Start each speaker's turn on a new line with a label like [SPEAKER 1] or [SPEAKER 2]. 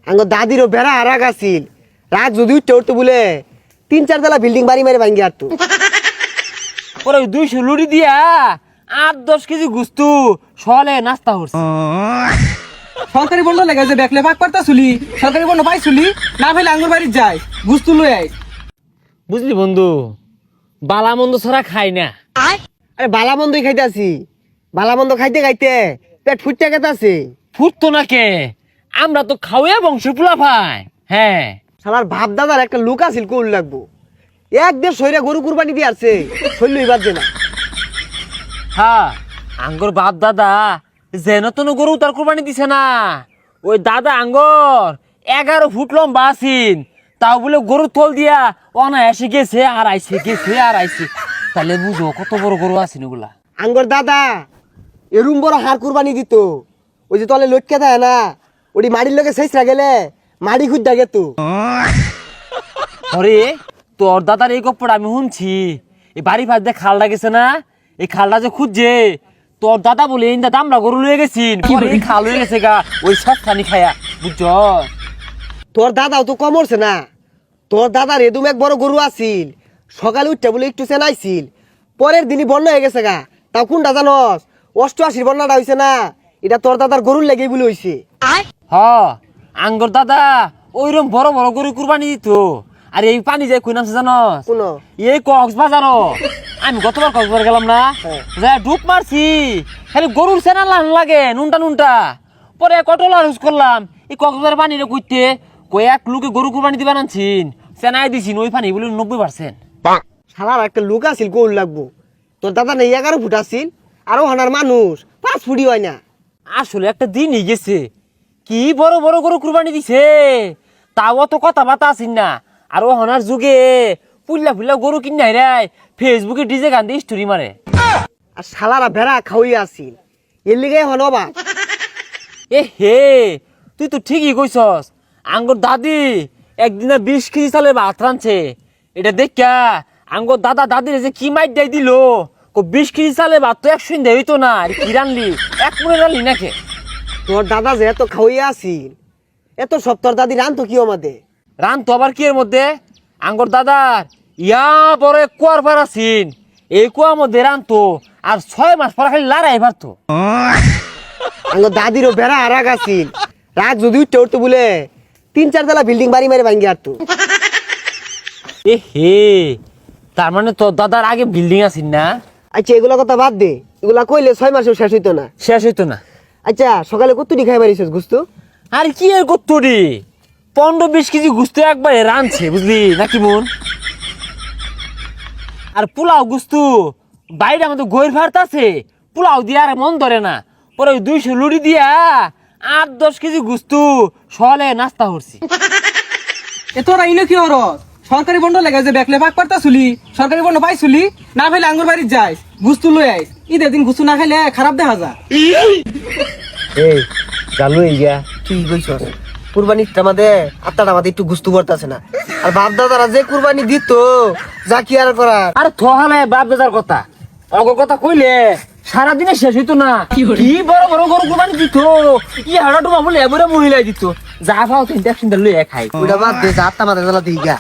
[SPEAKER 1] আঙ্গ দাদিরও বেড়া হারাক আছিল রাত যদি উঠতে উঠতে বলে 3-4 তলা বিল্ডিং বাড়ি মেরে ভাঙ্গি আর তো
[SPEAKER 2] পরে 200 লুড়ি দিয়া 8-10 কেজি গুস্তু সলে নাস্তা হচ্ছে।
[SPEAKER 3] সরকারি বন্ধ লেগে যে দেখলে পাক পারতা চুলি সরকারি বন্ধ পাই চুলি না পাইলে আঙ্গুর বাড়ির যায় গুস্তু লই আই।
[SPEAKER 2] বুঝলি বন্ধু, বালা মন্দ ছাড়া খাই না।
[SPEAKER 1] আরে বালা মন্দই খাইতাছি, বালা মন্দ খাইতে খাইতে পেট ফুটতে গেতাছে।
[SPEAKER 2] ফুটতো না কে, আমরা তো খাওয়া বংশ পোলা ভাই। হ্যাঁ,
[SPEAKER 1] শালার বাপ দাদার একটা লোক আছিল কোল লাগবো, একদের শরীরে গরু কুরবানি দিয়ে আসছে শৈল এবার যে না।
[SPEAKER 2] হ্যাঁ, আঙ্গর বাপ দাদা যেন তেন গরু তার কোরবানি দিছে না। ওই দাদা আঙ্গর 11 ফুট লম্বা আছিন, তাও বলে গরু তোল দিয়া অনায়াসে গেছে আর আইছে, গেছে আর আইছে। তাহলে বুঝো কত বড় গরু আছিন ওগুলা।
[SPEAKER 1] আঙ্গর দাদা এরুম বড় হার কুরবানি দিত, ওই যে তলে লটকে দেয় না, ওটি মাড়ির লোকে শেষরা গেলে মাড়ি খুঁজ ডাকে তো।
[SPEAKER 2] আরে তোর দাদার এই গপ্পটা আমি শুনছি। এই বাড়ি ভাত দিয়ে খালটা গেছে না, এই খালটা যে খুঁজছে তোর দাদা বলে এই দাদা আমরা গরু লয়ে গেছি, এই খাল হয়ে গেছে গা ওই সস্তানি খায়া, বুঝছ?
[SPEAKER 1] তোর দাদাও তো কমরছে না, তোর দাদার এদুম এক বড় গরু আছিল, সকালে উঠতে বলে একটু চেনাইছিল, পরের দিনই বন্যা হয়ে গেছে গা। তাও কোনটা জানস? 88 বন্যাটা হয়েছে না, এটা তোর দাদার গরুর লেগেই বলে হয়েছে।
[SPEAKER 2] হ, আঙ্গর দাদা ওইরকম বড় বড় গরু কুরবানি দিত। আর এই পানি যায় কই নামছে জানস?
[SPEAKER 1] কোন
[SPEAKER 2] এই কক্সবাজার। আমি গতবার কক্সবাজার গেলাম না, যা ডুব মারছি, খালি গরুর সেনা লাগে নুনটা নুনটা। পরে কটল ইউজ করলাম এই কক্সবাজার পানি রে কইতে কয়েক লোকে গরু কুরবানি দিবা আনছিন, সেনাই দিছিন ওই পানি বলে 90%।
[SPEAKER 1] শালার একটা লোক আছিল কোল লাগবো, তোর দাদা নেই 11 ফুট আছিল, আরো হানার মানুষ 5 ফুটই হয় না।
[SPEAKER 2] আসলে একটা দিনই গেছে, কি বড় বড় গরু কুরবানি দিছে, তাও তো কথা বাতা আসিন না। আর ও হনার যুগে পুল্লা ফুল্লা গরু কিনে রে ফেসবুকে ডিজে গান দিয়ে স্টোরি মারে।
[SPEAKER 1] আর শালারা ভেড়া খাওয়াই আছিল, এর লিগে হন অবাক।
[SPEAKER 2] এ হে, তুই তো ঠিকই কইছস। আঙ্গর দাদি একদিন 20 কেজি চালের ভাত রাঁধছে, এটা দেখা আঙ্গর দাদা দাদির যে কি মাইট দেয় দিল। 20 কেজি চালের ভাত তো 100 দেয় হইতো না, আর কি রানলি 1 মনে রানলি নাকি?
[SPEAKER 1] তোর দাদা যে এত খাওয়াই আছিল, এত সব তোর দাদি রান্ত কি আমাদের
[SPEAKER 2] রান তো আবার কি এর মধ্যে? আঙ্গর দাদার ইয়া বড় এক কুয়ার পার আছিন, এই কুয়ার মধ্যে রান তো আর 6 মাস পর খালি লড়াই পারতো।
[SPEAKER 1] আমার দাদিরও বেড়া হারাক আছিল, রাত যদি উঠতে উঠতে বলে 3-4 তলা বিল্ডিং বাড়ি মেরে ভাঙ্গি আর তো।
[SPEAKER 2] এ হে, তার মানে তোর দাদার আগে বিল্ডিং আছিন না?
[SPEAKER 1] আচ্ছা এগুলা কথা বাদ দে, এগুলা কইলে 6 মাসেও শেষ হইতো না।
[SPEAKER 2] শেষ হইতো না।
[SPEAKER 1] আচ্ছা সকালে কতটি খাই মারিছিস গুস্তু?
[SPEAKER 2] আর কি এর কত্তরি 15-20 কেজি গুস্তু একবারে রানছে, বুঝলি নাকি মন? আর পোলাও গুস্তু বাইরে আমাদের গইর ভাত আছে, পোলাও দিয়ে আর মন ধরে না। পরে 200 লুড়ি দিয়া 8-10 কেজি গুস্তু সলে নাস্তা করছি।
[SPEAKER 3] এ তোরা ইনো কি হরস? সরকারি বন্ধ লেগে যে দেখলে পাক পারতা চুলি সরকারি বন্ধ পাই চুলি না পাইলে আঙ্গুর বাড়ির যায় গুস্তু লই আই। ঈদের দিন গুস্তু না খাইলে খারাপ দেখা যায়।
[SPEAKER 1] এই চালু হই গিয়া তুই কইছস কুরবানির আমাদের আত্মাটা আমাদের একটু গুস্তু করতেছে না, আর বাপ দাদারা যে কুরবানি দিত যা কি আর করার।
[SPEAKER 2] আর থহালে বাপ বেজার কথা অগর কথা কইলে সারাদিনে শেষ হইতো না। কি বড় বড় গরু কুরবানি দিত, ই হাড়া ডুবা বলে এবারে মহিলাই দিত, যা পাও 3 লইয়া খাই।
[SPEAKER 1] ওইটা বাদ দে, যা আত্মা মাথা জ্বালা দিই গা।